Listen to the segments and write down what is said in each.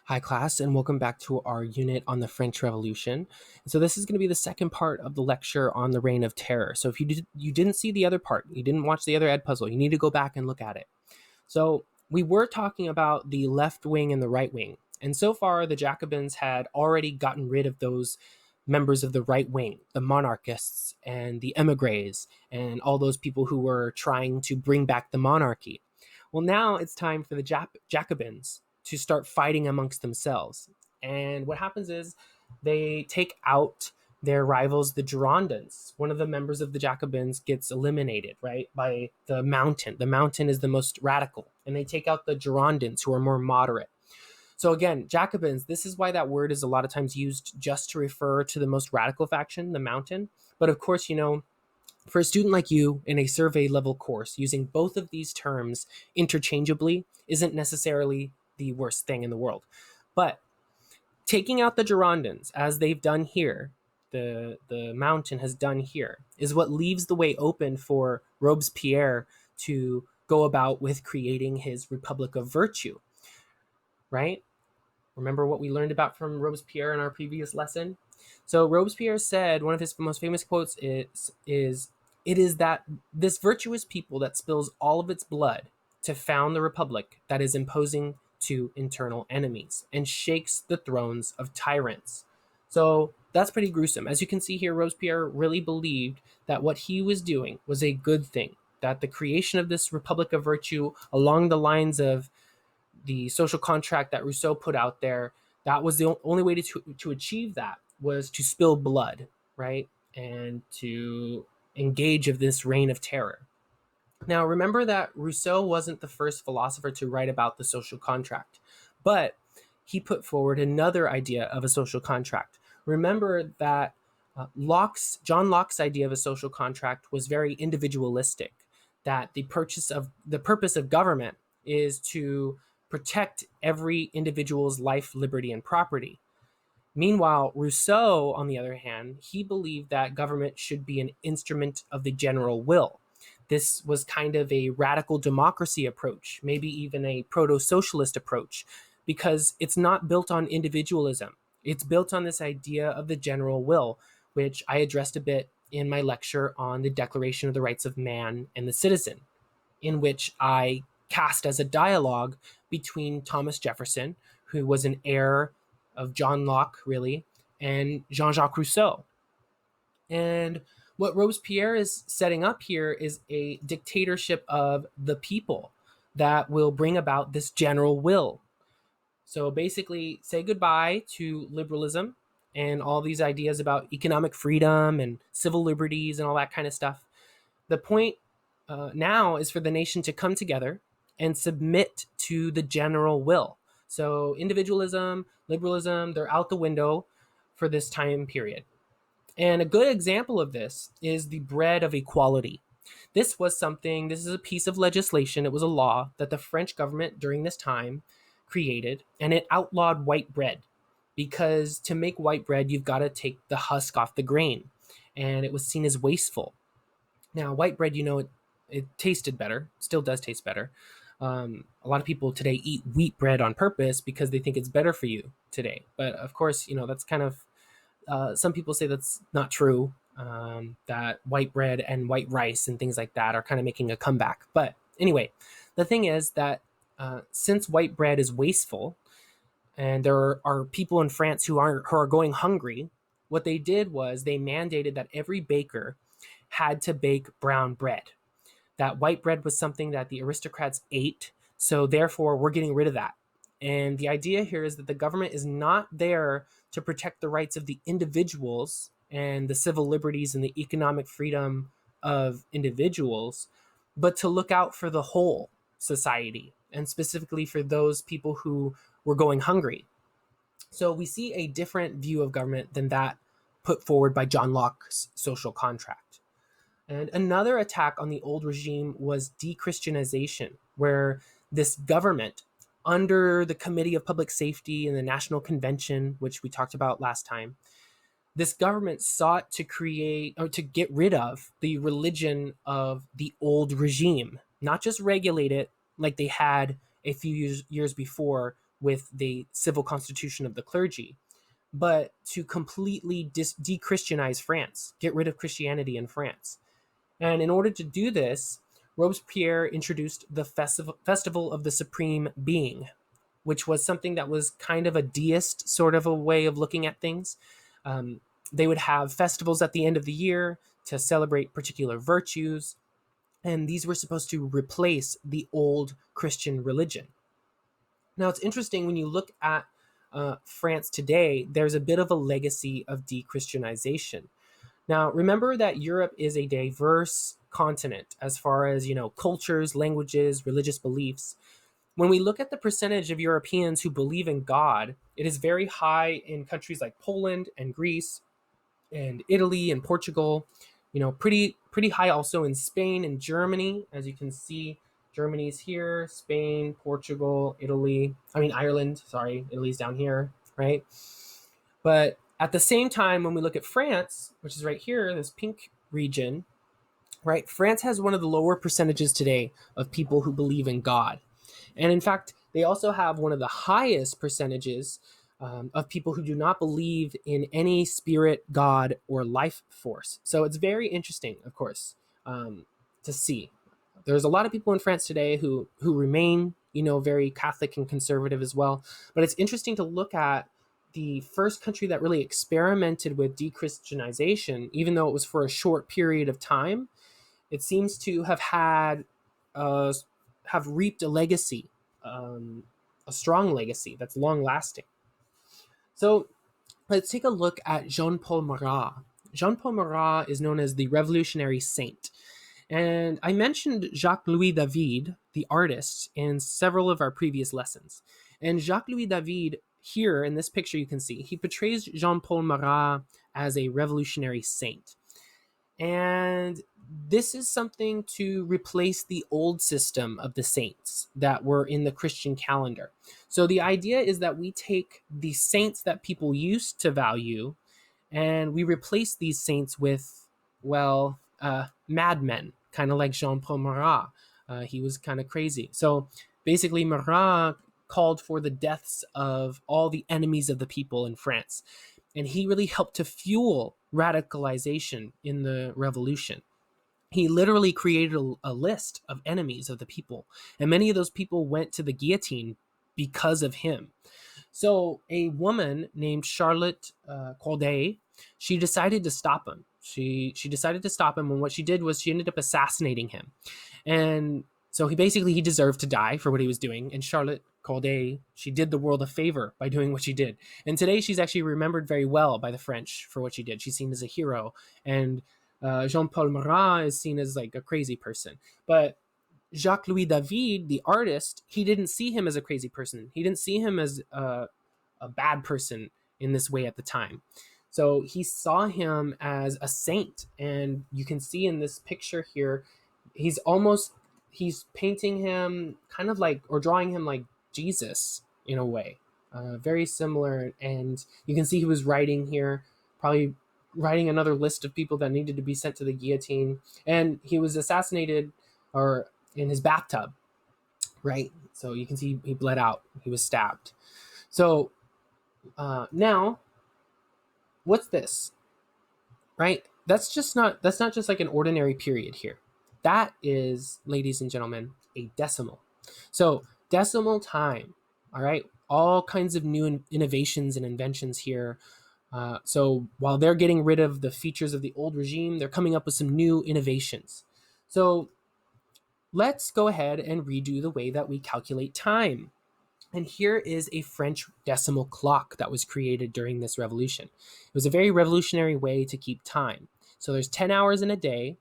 Hi, class, and welcome back to our unit on the French Revolution. So this is going to be the second part of the lecture on the Reign of Terror. So if you didn't see the other part, you didn't watch the other Ed puzzle, you need to go back and look at it. So we were talking about the left wing and the right wing, and so far the Jacobins had already gotten rid of those members of the right wing, the monarchists and the emigres, and all those people who were trying to bring back the monarchy. Well, now it's time for the Jacobins to start fighting amongst themselves. And what happens is they take out their rivals, the Girondins. One of the members of the Jacobins gets eliminated, right, by the Mountain. The Mountain is the most radical, and they take out the Girondins, who are more moderate. So again, Jacobins, this is why that word is a lot of times used just to refer to the most radical faction, the Mountain. But of course, for a student like you in a survey level course, using both of these terms interchangeably isn't necessarily the worst thing in the world. But taking out the Girondins, as they've done here, the Mountain has done here, is what leaves the way open for Robespierre to go about with creating his Republic of Virtue, right? Remember what we learned about from Robespierre in our previous lesson? So Robespierre said, one of his most famous quotes is it is that this virtuous people that spills all of its blood to found the republic that is imposing to internal enemies and shakes the thrones of tyrants. So that's pretty gruesome. As you can see here, Robespierre really believed that what he was doing was a good thing, that the creation of this republic of virtue along the lines of the social contract that Rousseau put out there, that was the only way to achieve that, was to spill blood, right? And to engage of this reign of terror. Now, remember that Rousseau wasn't the first philosopher to write about the social contract, but he put forward another idea of a social contract. Remember that John Locke's idea of a social contract was very individualistic, that the purpose of government is to protect every individual's life, liberty, and property. Meanwhile, Rousseau, on the other hand, he believed that government should be an instrument of the general will. This was kind of a radical democracy approach, maybe even a proto socialist approach, because it's not built on individualism. It's built on this idea of the general will, which I addressed a bit in my lecture on the Declaration of the Rights of Man and the Citizen, in which I cast as a dialogue between Thomas Jefferson, who was an heir of John Locke, really, and Jean Jacques Rousseau. And what Robespierre is setting up here is a dictatorship of the people that will bring about this general will. So basically, say goodbye to liberalism and all these ideas about economic freedom and civil liberties and all that kind of stuff. The point now is for the nation to come together and submit to the general will. So individualism, liberalism, they're out the window for this time period. And a good example of this is the bread of equality. This is a piece of legislation, it was a law that the French government during this time created, and it outlawed white bread because to make white bread, you've got to take the husk off the grain, and it was seen as wasteful. Now, white bread, it tasted better, still does taste better. A lot of people today eat wheat bread on purpose because they think it's better for you today. But of course, that's kind of some people say that's not true. That white bread and white rice and things like that are kind of making a comeback. But anyway, the thing is that since white bread is wasteful, and there are people in France who are going hungry, what they did was they mandated that every baker had to bake brown bread. That white bread was something that the aristocrats ate, so therefore we're getting rid of that. And the idea here is that the government is not there to protect the rights of the individuals and the civil liberties and the economic freedom of individuals, but to look out for the whole society and specifically for those people who were going hungry. So we see a different view of government than that put forward by John Locke's social contract. And another attack on the old regime was dechristianization, where this government, under the Committee of Public Safety and the National Convention, which we talked about last time, this government sought to create or to get rid of the religion of the old regime, not just regulate it like they had a few years before with the civil constitution of the clergy, but to completely de-Christianize France, get rid of Christianity in France. And in order to do this, Robespierre introduced the Festival of the Supreme Being, which was something that was kind of a deist sort of a way of looking at things. Um, they would have festivals at the end of the year to celebrate particular virtues, and these were supposed to replace the old Christian religion. Now, it's interesting when you look at France today, there's a bit of a legacy of de-Christianization. Now, remember that Europe is a diverse continent as far as, cultures, languages, religious beliefs. When we look at the percentage of Europeans who believe in God, it is very high in countries like Poland and Greece and Italy and Portugal. Pretty high also in Spain and Germany. As you can see, Germany's here, Spain, Portugal, Ireland. Sorry, Italy's down here, right? But at the same time, when we look at France, which is right here, this pink region, right? France has one of the lower percentages today of people who believe in God. And in fact, they also have one of the highest percentages of people who do not believe in any spirit, God, or life force. So it's very interesting, of course, to see. There's a lot of people in France today who remain, very Catholic and conservative as well. But it's interesting to look at the first country that really experimented with de-Christianization, even though it was for a short period of time. It seems to have reaped a legacy, a strong legacy that's long lasting. So let's take a look at Jean-Paul Marat. Jean-Paul Marat is known as the Revolutionary Saint. And I mentioned Jacques-Louis David, the artist, in several of our previous lessons. And Jacques-Louis David, here in this picture you can see, he portrays Jean-Paul Marat as a revolutionary saint. And this is something to replace the old system of the saints that were in the Christian calendar. So the idea is that we take the saints that people used to value and we replace these saints with, madmen, kind of like Jean-Paul Marat. He was kind of crazy. So basically, Marat called for the deaths of all the enemies of the people in France. And he really helped to fuel radicalization in the revolution. He literally created a list of enemies of the people. And many of those people went to the guillotine because of him. So a woman named Charlotte Corday, she decided to stop him. She decided to stop him, and what she did was she ended up assassinating him. And so he deserved to die for what he was doing. And Charlotte Corday, she did the world a favor by doing what she did. And today she's actually remembered very well by the French for what she did. She's seen as a hero. And Jean-Paul Marat is seen as like a crazy person. But Jacques-Louis David, the artist, he didn't see him as a crazy person. He didn't see him as a bad person in this way at the time. So he saw him as a saint. And you can see in this picture here, he's painting him kind of like, or drawing him like Jesus in a way. Very similar. And you can see he was writing here, probably writing another list of people that needed to be sent to the guillotine. And he was assassinated or in his bathtub, right? So you can see he bled out. He was stabbed. So now, what's this, right? That's not just like an ordinary period here. That is, ladies and gentlemen, a decimal. So decimal time, all right? All kinds of new innovations and inventions here. So while they're getting rid of the features of the old regime, they're coming up with some new innovations. So let's go ahead and redo the way that we calculate time. And here is a French decimal clock that was created during this revolution. It was a very revolutionary way to keep time. So there's 10 hours in a day,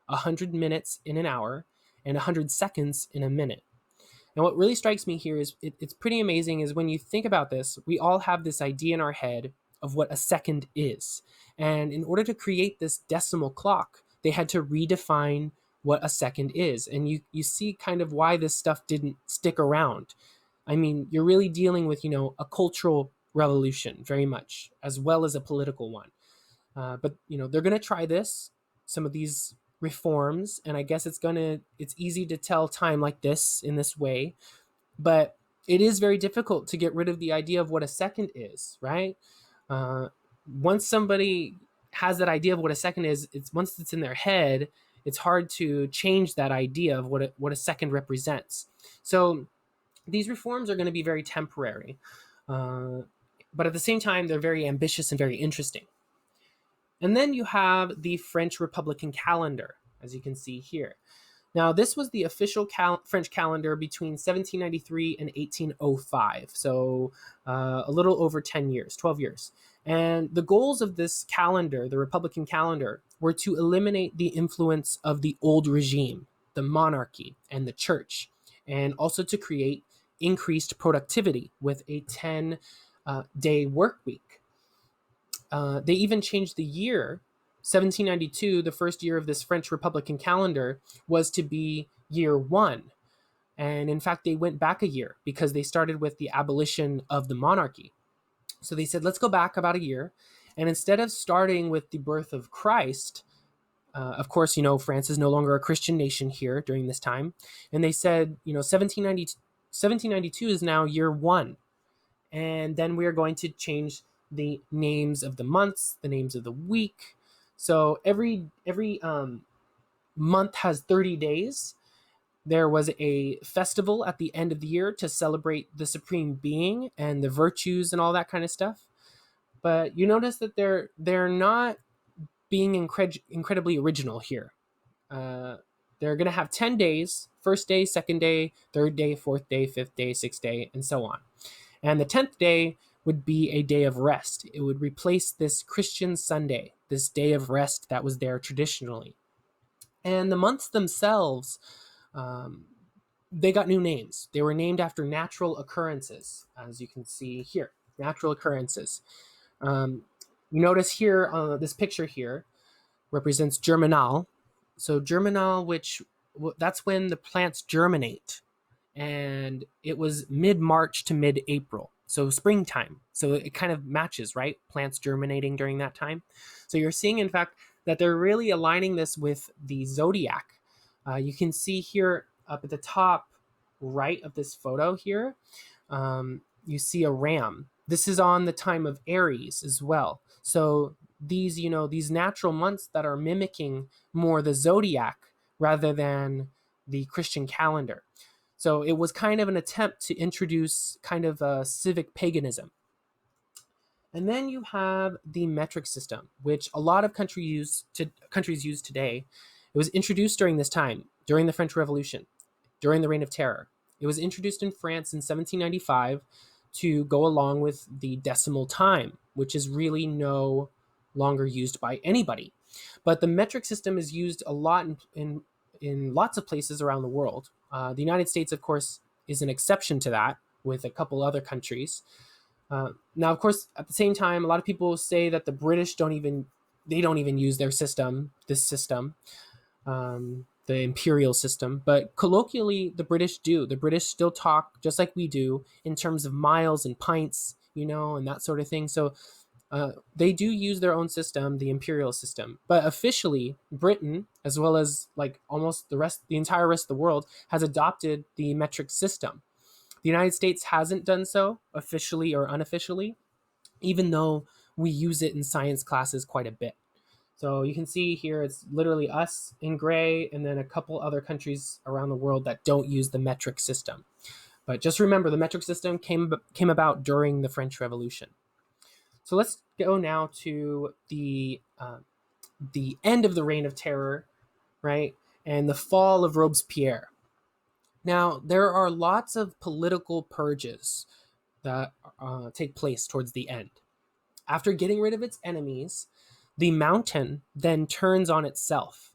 100 minutes in an hour, and 100 seconds in a minute. And what really strikes me here is it's pretty amazing is when you think about this, we all have this idea in our head of what a second is. And in order to create this decimal clock, they had to redefine what a second is. And you see kind of why this stuff didn't stick around. I mean, you're really dealing with, a cultural revolution very much, as well as a political one. But, they're going to try some of these reforms, and I guess it's easy to tell time like this in this way. But it is very difficult to get rid of the idea of what a second is, right? Uh, Once somebody has that idea of what a second is, once it's in their head, it's hard to change that idea of what a second represents. So these reforms are going to be very temporary, uh, but at the same time, they're very ambitious and very interesting. And then you have the French Republican calendar, as you can see here. Now, this was the official French calendar between 1793 and 1805, so a little over 10 years, 12 years. And the goals of this calendar, the Republican calendar, were to eliminate the influence of the old regime, the monarchy, and the church, and also to create increased productivity with a 10-day work week. They even changed the year. 1792, the first year of this French Republican calendar, was to be year one. And in fact, they went back a year because they started with the abolition of the monarchy. So they said, let's go back about a year. And instead of starting with the birth of Christ, of course, France is no longer a Christian nation here during this time. And they said, 1792 is now year one. And then we are going to change the names of the months, the names of the week. So every month has 30 days. There was a festival at the end of the year to celebrate the supreme being and the virtues and all that kind of stuff. But you notice that they're not being incredibly original here. They're going to have 10 days: first day, second day, third day, fourth day, fifth day, sixth day, and so on. And the 10th day would be a day of rest. It would replace this Christian Sunday, this day of rest that was there traditionally. And the months themselves, they got new names. They were named after natural occurrences, as you can see here, natural occurrences. You notice here, this picture here represents germinal. So germinal, that's when the plants germinate. And it was mid-March to mid-April, so springtime. So it kind of matches, right? Plants germinating during that time. So you're seeing, in fact, that they're really aligning this with the zodiac. You can see here up at the top right of this photo here, you see a ram. This is on the time of Aries as well. So these natural months that are mimicking more the zodiac rather than the Christian calendar. So it was kind of an attempt to introduce kind of a civic paganism. And then you have the metric system, which a lot of countries use today. It was introduced during this time, during the French Revolution, during the Reign of Terror. It was introduced in France in 1795 to go along with the decimal time, which is really no longer used by anybody. But the metric system is used a lot in lots of places around the world. The United States, of course, is an exception to that, with a couple other countries. Now, of course, at the same time, a lot of people say that the British don't even use this system, the imperial system. But colloquially, the British do. The British still talk just like we do in terms of miles and pints, and that sort of thing. So they do use their own system, the imperial system. But officially, Britain, as well as like almost the entire rest of the world, has adopted the metric system. The United States hasn't done so officially or unofficially, even though we use it in science classes quite a bit. So you can see here it's literally us in gray, and then a couple other countries around the world that don't use the metric system. But just remember, the metric system came about during the French Revolution. So let's go now to the end of the Reign of Terror, right, and the fall of Robespierre. Now, there are lots of political purges that take place towards the end. After getting rid of its enemies, the mountain then turns on itself.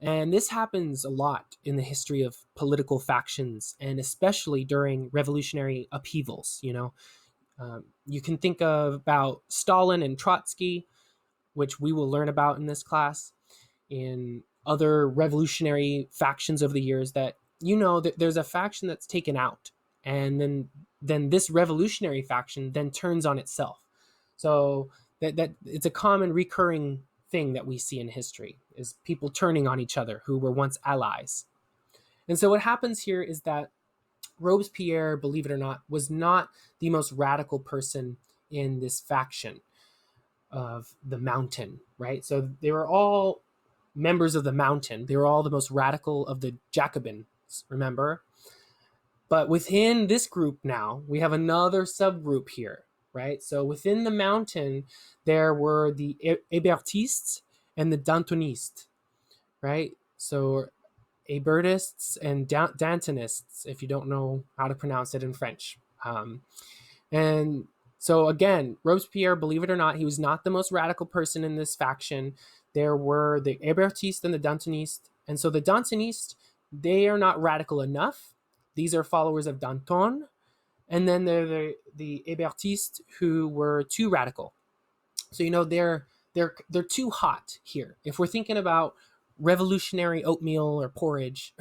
And this happens a lot in the history of political factions, and especially during revolutionary upheavals. You can think about Stalin and Trotsky, which we will learn about in this class, in other revolutionary factions over the years, that there's a faction that's taken out, and then this revolutionary faction then turns on itself. So that it's a common recurring thing that we see in history, is people turning on each other who were once allies. And so what happens here is that Robespierre, believe it or not, was not the most radical person in this faction of the Mountain, right? So they were all members of the Mountain. They were all the most radical of the Jacobins, remember? But within this group now, we have another subgroup here, right? So within the Mountain, there were the Hébertistes and the Dantonists, right? So Hébertists and Dantonists, if you don't know how to pronounce it in French. And so again, Robespierre, believe it or not, he was not the most radical person in this faction. There were the Hébertistes and the Dantonists. And so the Dantonists, they are not radical enough. These are followers of Danton. And then there are the Hébertistes who were too radical. So they're too hot here. If we're thinking about revolutionary oatmeal or porridge,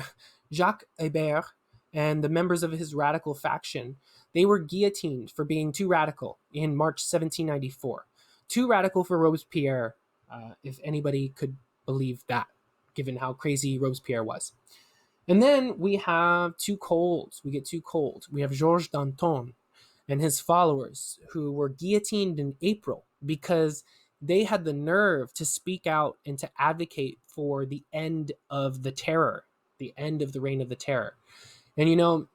Jacques Hébert and the members of his radical faction, they were guillotined for being too radical in March 1794. Too radical for Robespierre, if anybody could believe that, given how crazy Robespierre was. And then we have too cold. We get too cold. We have Georges Danton and his followers who were guillotined in April because they had the nerve to speak out and to advocate for the end of the terror, the end of the reign of the terror. And,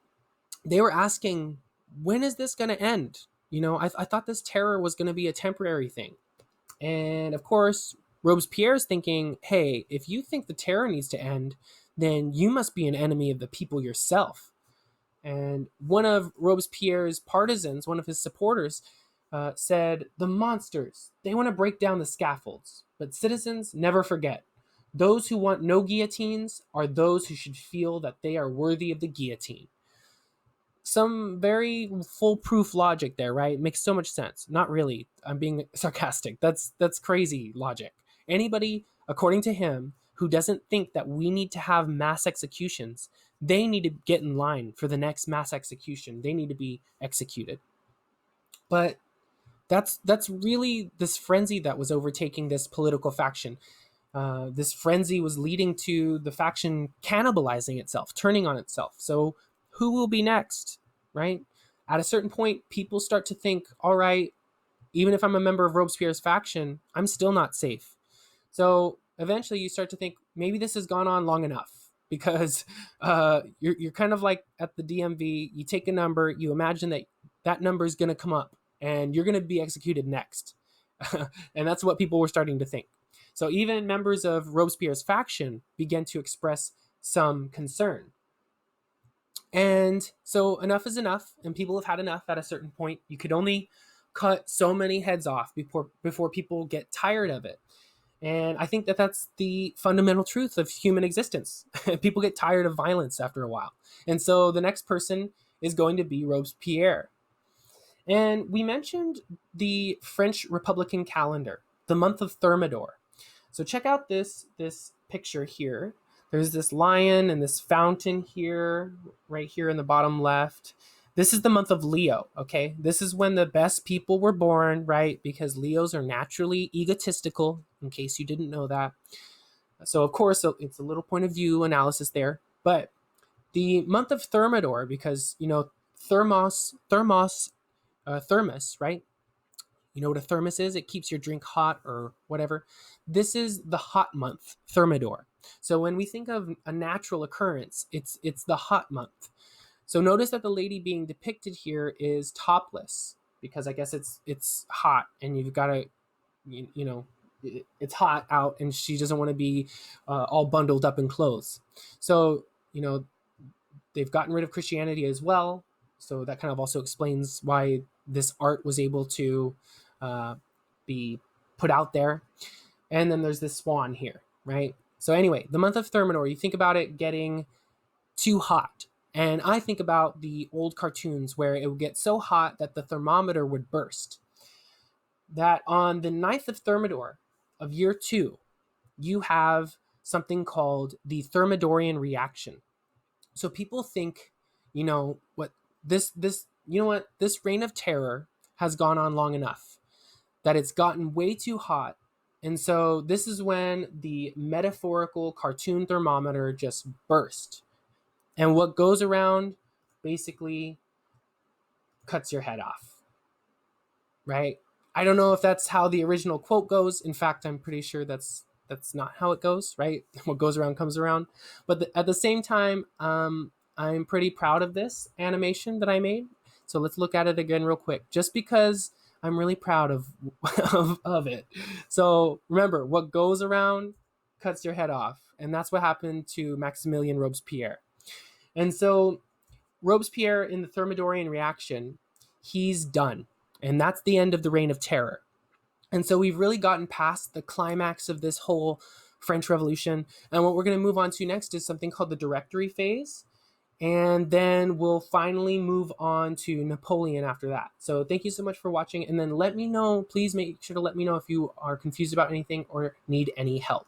they were asking, when is this going to end? I thought this terror was going to be a temporary thing. And of course, Robespierre's thinking, hey, if you think the terror needs to end, then you must be an enemy of the people yourself. And one of Robespierre's partisans, one of his supporters, said, the monsters, they want to break down the scaffolds, but citizens never forget. Those who want no guillotines are those who should feel that they are worthy of the guillotine. Some very foolproof logic there, right? Makes so much sense. Not really. I'm being sarcastic. That's crazy logic. Anybody, according to him, who doesn't think that we need to have mass executions, they need to get in line for the next mass execution. They need to be executed. But that's really this frenzy that was overtaking this political faction. This frenzy was leading to the faction cannibalizing itself, turning on itself. So who will be next, right? At a certain point, people start to think, all right, even if I'm a member of Robespierre's faction, I'm still not safe. So eventually you start to think, maybe this has gone on long enough, because you're kind of like at the DMV, you take a number, you imagine that number is going to come up and you're going to be executed next. And that's what people were starting to think. So even members of Robespierre's faction began to express some concern. And so enough is enough, and people have had enough at a certain point. You could only cut so many heads off before people get tired of it. And I think that that's the fundamental truth of human existence. People get tired of violence after a while. And so the next person is going to be Robespierre. And we mentioned the French Republican calendar, the month of Thermidor. So check out this picture here. There's this lion and this fountain here, right here in the bottom left. This is the month of Leo, okay? This is when the best people were born, right? Because Leos are naturally egotistical, in case you didn't know that. So, of course, it's a little point of view analysis there. But the month of Thermidor, because, thermos, right? You know what a thermos is? It keeps your drink hot or whatever. This is the hot month, Thermidor. So when we think of a natural occurrence, it's the hot month. So notice that the lady being depicted here is topless, because I guess it's hot and you've got to, it's hot out and she doesn't want to be all bundled up in clothes. So, they've gotten rid of Christianity as well. So that kind of also explains why this art was able to be put out there. And then there's this swan here, right? So anyway, the month of Thermidor, you think about it getting too hot. And I think about the old cartoons where it would get so hot that the thermometer would burst. That on the 9th of Thermidor of year 2, you have something called the Thermidorian reaction. So people think, this reign of terror has gone on long enough, that it's gotten way too hot. And so this is when the metaphorical cartoon thermometer just burst. And what goes around basically cuts your head off, right? I don't know if that's how the original quote goes. In fact, I'm pretty sure that's not how it goes, right? What goes around comes around. But at the same time, I'm pretty proud of this animation that I made. So let's look at it again real quick, just because I'm really proud of of it. So remember, what goes around cuts your head off, and that's what happened to Maximilien Robespierre. And so Robespierre, in the Thermidorian reaction, he's done, and that's the end of the Reign of Terror. And so we've really gotten past the climax of this whole French Revolution. And what we're going to move on to next is something called the Directory phase. And then we'll finally move on to Napoleon after that. So thank you so much for watching. And then let me know, please make sure to let me know if you are confused about anything or need any help.